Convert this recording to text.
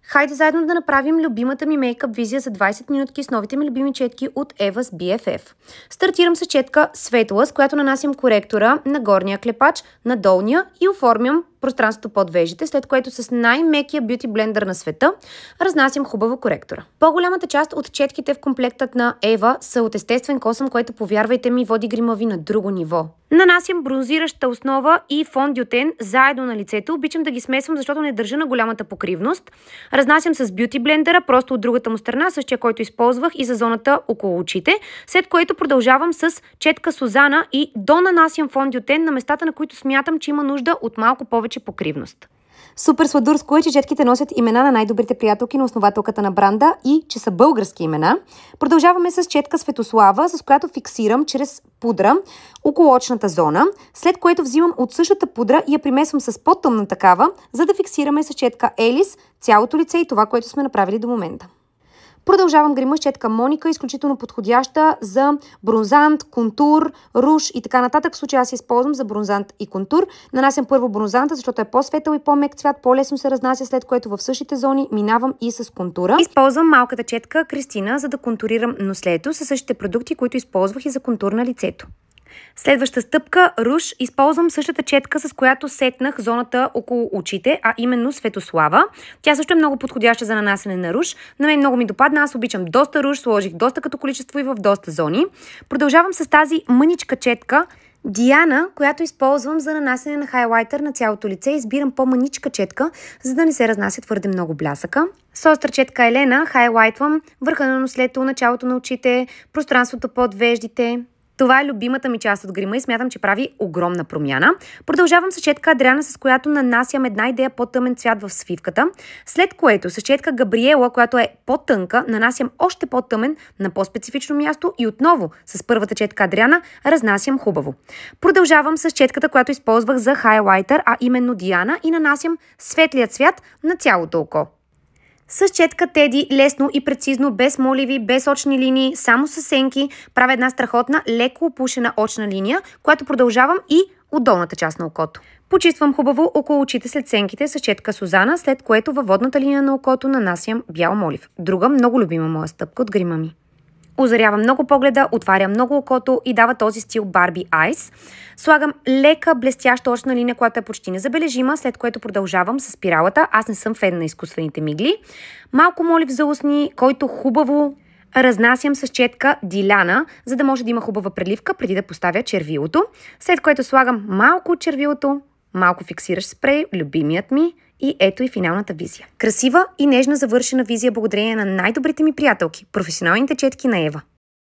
Хайде заедно да направим любимата ми мейкъп визия за 20 минутки с новите ми любими четки от Eva's BFF. Стартирам с четка светла, с която нанасям коректора на горния клепач, на долния и оформям пространството под вежите, след което с най-мекия бюти блендър на света разнасям хубаво коректора. По-голямата част от четките в комплектът на Eva са от естествен косъм, което, повярвайте ми, води грима ви на друго ниво. Нанасям бронзираща основа и фондютен заедно на лицето. Обичам да ги смесвам, защото не държа на голямата покривност. Разнасям с бюти блендера, просто от другата му страна, същия, който използвах и за зоната около очите, след което продължавам с четка Сузана и донанасям фондютен на местата, на които смятам, че има нужда от малко повече покривност. Супер сладурско е, че четките носят имена на най-добрите приятелки на основателката на бранда и че са български имена. Продължаваме с четка Светослава, с която фиксирам чрез пудра около очната зона, след което взимам от същата пудра и я примесвам с по-тъмна такава, за да фиксираме с четка Елис цялото лице и това, което сме направили до момента. Продължавам грима с четка Моника, изключително подходяща за бронзант, контур, руж и така нататък. В случая аз използвам за бронзант и контур. Нанасям първо бронзанта, защото е по-светъл и по-мек цвят, по-лесно се разнася, след което в същите зони минавам и с контура. Използвам малката четка Кристина, за да контурирам нослето със същите продукти, които използвах и за контур на лицето. Следваща стъпка, руж. Използвам същата четка, с която сетнах зоната около очите, а именно Светослава. Тя също е много подходяща за нанасене на руж. На мен много ми допадна, аз обичам доста руж, сложих доста като количество и в доста зони. Продължавам с тази мъничка четка Диана, която използвам за нанасене на хайлайтер на цялото лице. Избирам по-мъничка четка, за да не се разнася твърде много блясъка. С остра четка Елена хайлайтвам върха на нослето, началото на очите, пространството под веждите. Това е любимата ми част от грима и смятам, че прави огромна промяна. Продължавам с четка Адриана, с която нанасям една идея по-тъмен цвят в свивката, след което с четка Габриела, която е по-тънка, нанасям още по-тъмен на по-специфично място и отново с първата четка Адриана разнасям хубаво. Продължавам с четката, която използвах за хайлайтер, а именно Диана, и нанасям светлия цвят на цялото око. С четка Теди лесно и прецизно, без моливи, без очни линии, само с сенки, правя една страхотна, леко опушена очна линия, която продължавам и от долната част на окото. Почиствам хубаво около очите след сенките с четка Сузана, след което във водната линия на окото нанасям бял молив. Друга много любима моя стъпка от грима ми. Озарява много погледа, отваря много окото и дава този стил Barbie Eyes. Слагам лека блестяща очна линия, която е почти незабележима, след което продължавам с спиралата. Аз не съм фен на изкуствените мигли. Малко молив за устни, който хубаво разнасям с четка Диляна, за да може да има хубава преливка преди да поставя червилото. След което слагам малко от червилото, малко фиксиращ спрей, любимият ми, и ето и финалната визия. Красива и нежна завършена визия благодарение на най-добрите ми приятелки, професионалните четки на Ева.